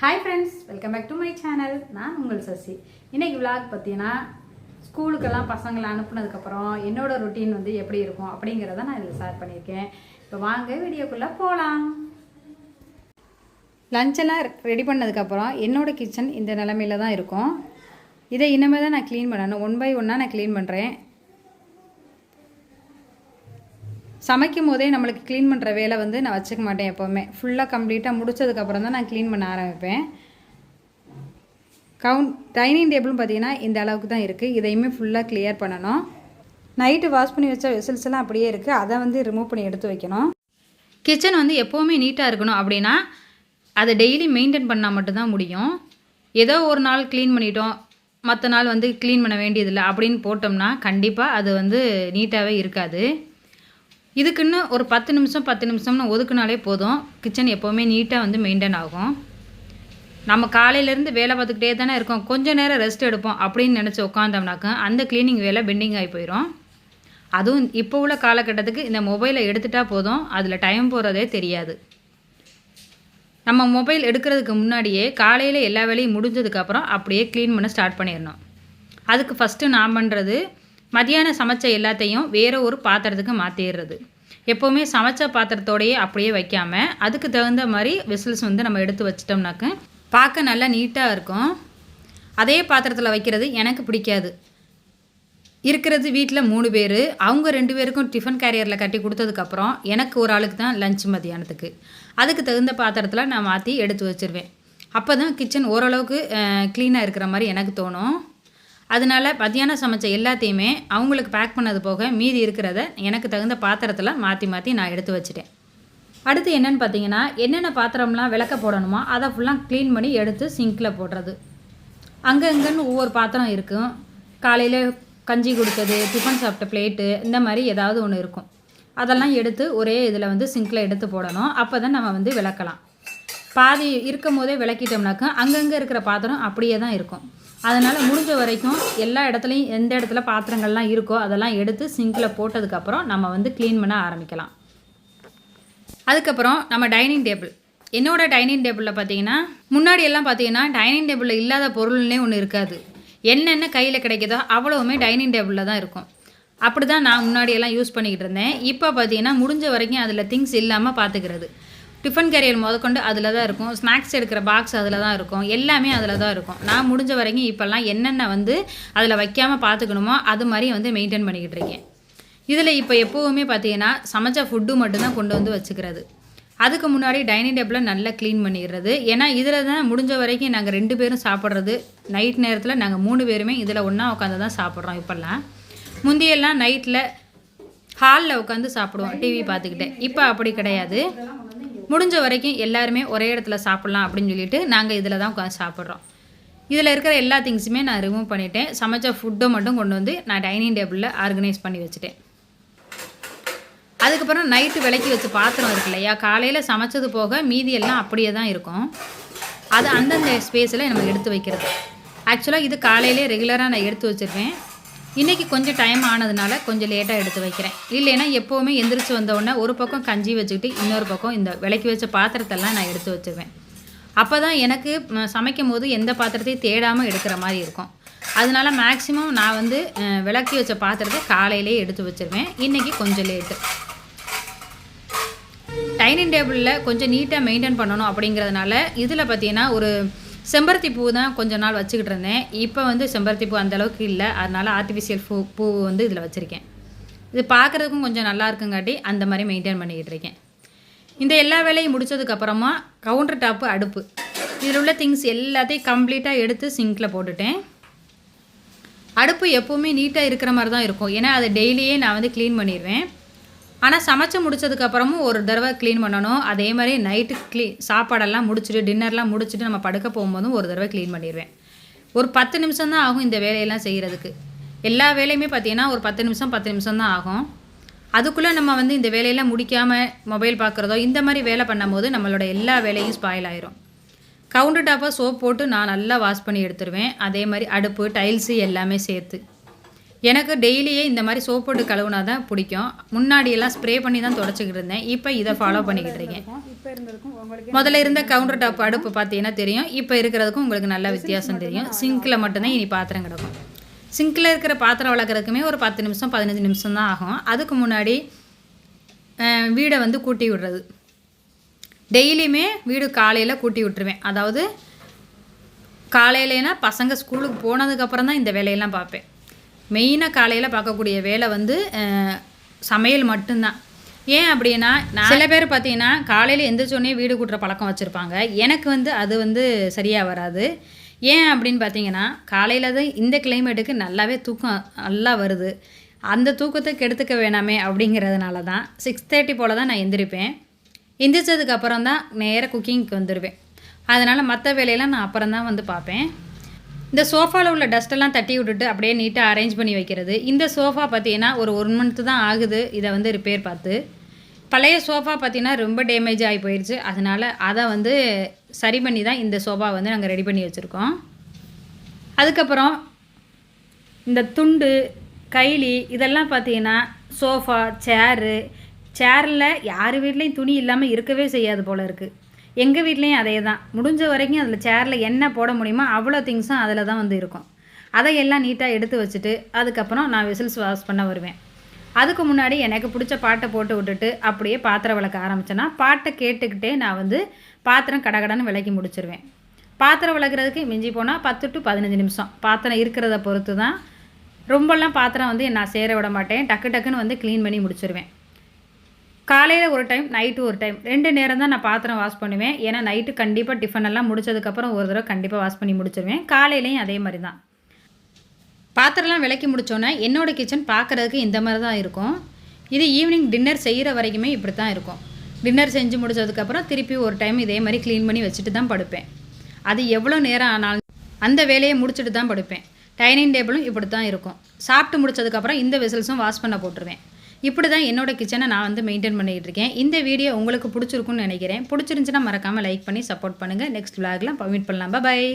Hi friends, welcome back to my channel. நான் உங்கள் சசி. இன்றைக்கி விளாக் பார்த்தீங்கன்னா ஸ்கூலுக்கெல்லாம் பசங்களை அனுப்புனதுக்கப்புறம் என்னோட ரொட்டீன் வந்து எப்படி இருக்கும் அப்படிங்கிறத நான் இதில் ஷேர் பண்ணியிருக்கேன். இப்போ வாங்க வீடியோக்குள்ளே போகலாம். லஞ்செல்லாம் ரெடி பண்ணதுக்கப்புறம் என்னோடய கிச்சன் இந்த நிலமையில தான் இருக்கும். இதை இனிமேல் தான் நான் க்ளீன் பண்ணணும். 1 by 1 நான் க்ளீன் பண்ணுறேன். சமைக்கும் போதே நம்மளுக்கு க்ளீன் பண்ணுற வேலை வந்து நான் வச்சுக்க மாட்டேன். எப்போவுமே ஃபுல்லாக கம்ப்ளீட்டாக முடித்ததுக்கப்புறம் தான் நான் க்ளீன் பண்ண ஆரம்பிப்பேன். டைனிங் டேபிளும் பார்த்திங்கன்னா இந்த அளவுக்கு தான் இருக்குது. இதையுமே ஃபுல்லாக கிளியர் பண்ணணும். நைட்டு வாஷ் பண்ணி வச்ச வெசல்ஸ் எல்லாம் அப்படியே இருக்குது. அதை வந்து ரிமூவ் பண்ணி எடுத்து வைக்கணும். கிச்சன் வந்து எப்போவுமே நீட்டாக இருக்கணும் அப்படின்னா அதை டெய்லி மெயின்டைன் பண்ணால் மட்டும்தான் முடியும். ஏதோ ஒரு நாள் க்ளீன் பண்ணிட்டோம், மற்ற நாள் வந்து க்ளீன் பண்ண வேண்டியதில்லை அப்படின்னு போட்டோம்னா கண்டிப்பாக அது வந்து நீட்டாகவே இருக்காது. இதுக்குன்னு ஒரு 10 நிமிஷம்னு ஒதுக்குனாலே போதும். கிச்சன் எப்போவுமே நீட்டாக வந்து மெயின்டைன் ஆகும். நம்ம காலையிலேருந்து வேலை பார்த்துக்கிட்டே தானே இருக்கோம், கொஞ்சம் நேரம் ரெஸ்ட் எடுப்போம் அப்படின்னு நினச்சி உட்காந்தோம்னாக்க அந்த க்ளீனிங் வேலை பெண்டிங் ஆகி போயிடும். அதுவும் இப்போ உள்ள காலகட்டத்துக்கு இந்த மொபைலை எடுத்துகிட்டா போதும், அதில் டைம் போகிறதே தெரியாது. நம்ம மொபைல் எடுக்கிறதுக்கு முன்னாடியே காலையில் எல்லா வேலையும் முடிஞ்சதுக்கப்புறம் அப்படியே க்ளீன் பண்ண ஸ்டார்ட் பண்ணிடணும். அதுக்கு ஃபஸ்ட்டு நான் பண்ணுறது, மதியானம் சமைச்ச எல்லாத்தையும் வேறு ஒரு பாத்திரத்துக்கு மாற்றிடுறது. எப்போவுமே சமைச்ச பாத்திரத்தோடையே அப்படியே வைக்காமல் அதுக்கு தகுந்த மாதிரி வெசல்ஸ் வந்து நம்ம எடுத்து வச்சிட்டோம்னாக்க பார்க்க நல்லா நீட்டாக இருக்கும். அதே பாத்திரத்தில் வைக்கிறது எனக்கு பிடிக்காது. இருக்கிறது வீட்டில் 3 பேர், அவங்க 2 பேருக்கும் டிஃபன் கேரியரில் கட்டி கொடுத்ததுக்கப்புறம் எனக்கு ஒரு ஆளுக்கு தான் லஞ்ச் மதியானத்துக்கு. அதுக்கு தகுந்த பாத்திரத்தில் நான் மாற்றி எடுத்து வச்சுருவேன். அப்போ தான் கிச்சன் ஓரளவுக்கு க்ளீனாக இருக்கிற மாதிரி எனக்கு தோணும். அதனால் மத்தியானம் சமைச்ச எல்லாத்தையுமே அவங்களுக்கு பேக் பண்ணது போக மீதி இருக்கிறத எனக்கு தகுந்த பாத்திரத்தில் மாற்றி நான் எடுத்து வச்சுட்டேன். அடுத்து என்னென்னு பார்த்தீங்கன்னா, என்னென்ன பாத்திரம்லாம் விளக்க போடணுமோ அதை ஃபுல்லாக க்ளீன் பண்ணி எடுத்து சிங்கில் போடுறது. அங்கங்கன்னு ஒவ்வொரு பாத்திரம் இருக்கும். காலையில் கஞ்சி கொடுத்தது, டிஃபன் சாப்பிட்ட பிளேட்டு, இந்த மாதிரி ஏதாவது ஒன்று இருக்கும். அதெல்லாம் எடுத்து ஒரே இதில் வந்து சிங்கில் எடுத்து போடணும். அப்போ தான் நம்ம வந்து விளக்கலாம். பாதி இருக்கும் போதே விளக்கிட்டோம்னாக்கா அங்கங்கே இருக்கிற பாத்திரம் அப்படியே தான் இருக்கும். அதனால் முடிஞ்ச வரைக்கும் எல்லா இடத்துலையும் எந்த இடத்துல பாத்திரங்கள்லாம் இருக்கோ அதெல்லாம் எடுத்து சிங்கில் போட்டதுக்கப்புறம் நம்ம வந்து க்ளீன் பண்ண ஆரம்பிக்கலாம். அதுக்கப்புறம் நம்ம டைனிங் டேபிள், என்னோடய டைனிங் டேபிளில் பார்த்தீங்கன்னா முன்னாடியெல்லாம் பார்த்தீங்கன்னா டைனிங் டேபிளில் இல்லாத பொருள்னே ஒன்று இருக்காது. என்னென்ன கையில் கிடைக்குதோ அவ்வளவுமே டைனிங் டேபிளில் தான் இருக்கும். அப்படி தான் நான் முன்னாடியெல்லாம் யூஸ் பண்ணிக்கிட்டு இருந்தேன். இப்போ பார்த்தீங்கன்னா முடிஞ்ச வரைக்கும் அதில் திங்ஸ் இல்லாமல் பார்த்துக்கிறது. டிஃபன் கேரியர் முதற்கொண்டு அதில் தான் இருக்கும். ஸ்நாக்ஸ் எடுக்கிற பாக்ஸ் அதில் தான் இருக்கும். எல்லாமே அதில் தான் இருக்கும். நான் முடிஞ்ச வரைக்கும் இப்போல்லாம் என்னென்ன வந்து அதில் வைக்காமல் பார்த்துக்கணுமோ அது மாதிரி வந்து மெயின்டைன் பண்ணிக்கிட்டு இருக்கேன். இதில் இப்போ எப்போவுமே பார்த்தீங்கன்னா சமைச்ச ஃபுட்டு மட்டும்தான் கொண்டு வந்து வச்சுக்கிறது. அதுக்கு முன்னாடி டைனிங் டேபிளை நல்லா க்ளீன் பண்ணிடுறது. ஏன்னா இதில் தான் முடிஞ்ச வரைக்கும் நாங்கள் 2 பேரும் சாப்பிட்றது. நைட் நேரத்தில் நாங்கள் 3 பேருமே இதில் ஒன்றா உட்காந்து தான் சாப்பிட்றோம். இப்போல்லாம் முந்தியெல்லாம் நைட்டில் ஹாலில் உட்காந்து சாப்பிடுவோம் டிவி பார்த்துக்கிட்டே. இப்போ அப்படி கிடையாது. முடிஞ்ச வரைக்கும் எல்லாருமே ஒரே இடத்துல சாப்பிட்லாம் அப்படின்னு சொல்லிட்டு நாங்கள் இதில் தான் உட்காந்து சாப்பிட்றோம். இதில் இருக்கிற எல்லா திங்ஸுமே நான் ரிமூவ் பண்ணிவிட்டேன். சமைச்ச ஃபுட்டை மட்டும் கொண்டு வந்து நான் டைனிங் டேபிளில் ஆர்கனைஸ் பண்ணி வச்சுட்டேன். அதுக்கப்புறம் நைட்டு விளக்கி வச்ச பாத்திரம் இருக்கு இல்லையா, காலையில் சமைச்சது போக மீதி எல்லாம் அப்படியே தான் இருக்கும். அது அந்தந்த ஸ்பேஸில் நம்ம எடுத்து வைக்கிறது. ஆக்சுவலாக இது காலையிலே ரெகுலராக நான் எடுத்து வச்சுருவேன். இன்றைக்கி கொஞ்சம் டைம் ஆனதுனால கொஞ்சம் லேட்டாக எடுத்து வைக்கிறேன். இல்லைன்னா எப்போவுமே எந்திரிச்சு வந்தோடனே ஒரு பக்கம் கஞ்சி வச்சுக்கிட்டு இன்னொரு பக்கம் இந்த விளக்கி வச்ச பாத்திரத்தெல்லாம் நான் எடுத்து வச்சுருவேன். அப்போ தான் எனக்கு சமைக்கும் போது எந்த பாத்திரத்தையும் தேடாமல் எடுக்கிற மாதிரி இருக்கும். அதனால மேக்ஸிமம் நான் வந்து விளக்கி வச்ச பாத்திரத்தை காலையிலே எடுத்து வச்சுருவேன். இன்றைக்கி கொஞ்சம் லேட்டு. டைனிங் டேபிளில் கொஞ்சம் நீட்டாக மெயின்டைன் பண்ணணும் அப்படிங்கிறதுனால இதில் பார்த்தீங்கன்னா ஒரு செம்பருத்தி பூ தான் கொஞ்ச நாள் வச்சுக்கிட்டு இருந்தேன். இப்போ வந்து செம்பருத்தி பூ அந்தளவுக்கு இல்லை. அதனால் ஆர்டிஃபிஷியல் பூ வந்து இதில் வச்சுருக்கேன். இது பார்க்குறதுக்கும் கொஞ்சம் நல்லா இருக்குங்காட்டி அந்த மாதிரி மெயின்டைன் பண்ணிக்கிட்டு இருக்கேன். இந்த எல்லா வேலையும் முடித்ததுக்கப்புறமா கவுண்டர் டாப்பு, அடுப்பு, இதில் உள்ள திங்ஸ் எல்லாத்தையும் கம்ப்ளீட்டாக எடுத்து சிங்கில் போட்டுட்டேன். அடுப்பு எப்போவுமே நீட்டாக இருக்கிற மாதிரி தான் இருக்கும். ஏன்னா அதை டெய்லியே நான் வந்து க்ளீன் பண்ணிடுவேன். ஆனால் சமைச்சு முடித்ததுக்கப்புறமும் ஒரு தடவை க்ளீன் பண்ணணும். அதே மாதிரி நைட்டு சாப்பாடெல்லாம் முடிச்சுட்டு டின்னர்லாம் முடிச்சுட்டு நம்ம படுக்க போகும்போதும் ஒரு தடவை க்ளீன் பண்ணிடுவேன். ஒரு 10 நிமிஷம் தான் ஆகும் இந்த வேலையெல்லாம் செய்கிறதுக்கு. எல்லா வேலையுமே பார்த்திங்கன்னா ஒரு 10 நிமிஷம் தான் ஆகும். அதுக்குள்ளே நம்ம வந்து இந்த வேலையெல்லாம் முடிக்காமல் மொபைல் பார்க்குறதோ இந்த மாதிரி வேலை பண்ணும்போது நம்மளோட எல்லா வேலையும் ஸ்பாயில் ஆயிரும். கவுண்டர் டாப்பாக சோப் போட்டு நான் நல்லா வாஷ் பண்ணி எடுத்துருவேன். அதே மாதிரி அடுப்பு, டைல்ஸு எல்லாமே சேர்த்து. எனக்கு டெய்லியே இந்த மாதிரி சோப் போட்டு கழுவுனா தான் பிடிக்கும். முன்னாடியெல்லாம் ஸ்ப்ரே பண்ணி தான் தொடச்சிக்கிட்டு இருந்தேன். இப்போ இதை ஃபாலோ பண்ணிக்கிட்டு இருக்கேன். முதல்ல இருந்த கவுண்டர் டாப் அடுப்பு பார்த்தீங்கன்னா தெரியும். இப்போ இருக்கிறதுக்கும் உங்களுக்கு நல்ல வித்தியாசம் தெரியும். சிங்கில் மட்டும்தான் இனி பாத்திரம் கிடக்கும். சிங்கில் இருக்கிற பாத்திரம் வளர்க்குறதுக்குமே ஒரு 10 நிமிஷம் 15 நிமிஷம் தான் ஆகும். அதுக்கு முன்னாடி வீடை வந்து கூட்டி விடுறது. டெய்லியுமே வீடு காலையில் கூட்டி விட்டுருவேன். அதாவது காலையிலனா பசங்க ஸ்கூலுக்கு போனதுக்கப்புறம் தான் இந்த வேலையெல்லாம் பார்ப்பேன். மெயினாக காலையில் பார்க்கக்கூடிய வேலை வந்து சமையல் மட்டும்தான். ஏன் அப்படின்னா, நான் சில பேர் பார்த்தீங்கன்னா காலையில் எந்திரிச்சோடனே வீடு கூட்டுற பழக்கம் வச்சுருப்பாங்க. எனக்கு வந்து அது வந்து சரியாக வராது. ஏன் அப்படின்னு பார்த்தீங்கன்னா, காலையில் தான் இந்த கிளைமேட்டுக்கு நல்லாவே தூக்கம் நல்லா வருது. அந்த தூக்கத்தை கெடுத்துக்க வேணாமே அப்படிங்கிறதுனால தான் 6:30 போல் தான் நான் எந்திரிப்பேன். எந்திரிச்சதுக்கப்புறம் தான் நேராக குக்கிங்க்கு வந்துடுவேன். அதனால் மற்ற வேலையெல்லாம் நான் அப்புறம் தான் வந்து பார்ப்பேன். இந்த சோஃபாவில் உள்ள டஸ்ட்டெல்லாம் தட்டி விட்டுட்டு அப்படியே நீட்டாக அரேஞ்ச் பண்ணி வைக்கிறது. இந்த சோஃபா பார்த்தீங்கன்னா ஒரு 1 மந்த்து தான் ஆகுது இதை வந்து ரிப்பேர் பார்த்து. பழைய சோஃபா பார்த்தீங்கன்னா ரொம்ப டேமேஜ் ஆகி போயிடுச்சு. அதனால் அதை வந்து சரி பண்ணி தான் இந்த சோஃபா வந்து நாங்கள் ரெடி பண்ணி வச்சுருக்கோம். அதுக்கப்புறம் இந்த துண்டு கைலி இதெல்லாம் பார்த்தீங்கன்னா சோஃபா சேரில் யார் வீட்லேயும் துணி இல்லாமல் இருக்கவே செய்யாது போல் இருக்குது. எங்கள் வீட்லேயும் அதே தான். முடிஞ்ச வரைக்கும் அதில் சேரில் என்ன போட முடியுமோ அவ்வளோ திங்ஸும் அதில் தான் வந்து இருக்கும். அதையெல்லாம் நீட்டாக எடுத்து வச்சுட்டு அதுக்கப்புறம் நான் விசில்ஸ் வாஷ் பண்ண வருவேன். அதுக்கு முன்னாடி எனக்கு பிடிச்ச பாட்டை போட்டு விட்டுட்டு அப்படியே பாத்திரம் விளக்க ஆரம்பித்தேன்னா பாட்டை கேட்டுக்கிட்டே நான் வந்து பாத்திரம் கடகடன்னு விளக்கி முடிச்சிருவேன். பாத்திரம் விளக்குறதுக்கு மிஞ்சி போனால் 10 to 15 நிமிஷம். பாத்திரம் இருக்கிறத பொறுத்து தான். ரொம்பலாம் பாத்திரம் வந்து நான் சேர விட மாட்டேன். டக்குன்னு வந்து க்ளீன் பண்ணி முடிச்சிருவேன். காலையில் ஒரு டைம், நைட்டு ஒரு டைம், 2 நேரம் தான் நான் பாத்திரம் வாஷ் பண்ணுவேன். ஏன்னா நைட்டு கண்டிப்பாக டிஃபன் எல்லாம் முடிச்சதுக்கப்புறம் ஒரு தடவை கண்டிப்பாக வாஷ் பண்ணி முடிச்சிருவேன். காலையிலையும் அதே மாதிரி தான். பாத்திரம்லாம் விளக்கி முடித்தோன்னே என்னோடய கிச்சன் பார்க்குறதுக்கு இந்த மாதிரி தான் இருக்கும். இது ஈவினிங் டின்னர் செய்கிற வரைக்குமே இப்படி தான் இருக்கும். டின்னர் செஞ்சு முடிச்சதுக்கப்புறம் திருப்பி ஒரு டைம் இதே மாதிரி க்ளீன் பண்ணி வச்சுட்டு தான் படுப்பேன். அது எவ்வளோ நேரம் ஆனாலும் அந்த வேலையை முடிச்சுட்டு தான் படுப்பேன். டைனிங் டேபிளும் இப்படி தான் இருக்கும். சாப்பிட்டு முடிச்சதுக்கப்புறம் இந்த வெசல்ஸும் வாஷ் பண்ண போட்டுருவேன். இப்படி தான் என்னோடய கிச்சனை நான் வந்து மெயின்டைன் பண்ணிகிட்டு இருக்கேன். இந்த வீடியோ உங்களுக்கு பிடிச்சிருக்குன்னு நினைக்கிறேன். பிடிச்சிருந்துச்சுன்னா மறக்காமல் லைக் பண்ணி சப்போர்ட் பண்ணுங்கள். நெக்ஸ்ட் விளாகில் மீட் பண்ணலாம். பாய்.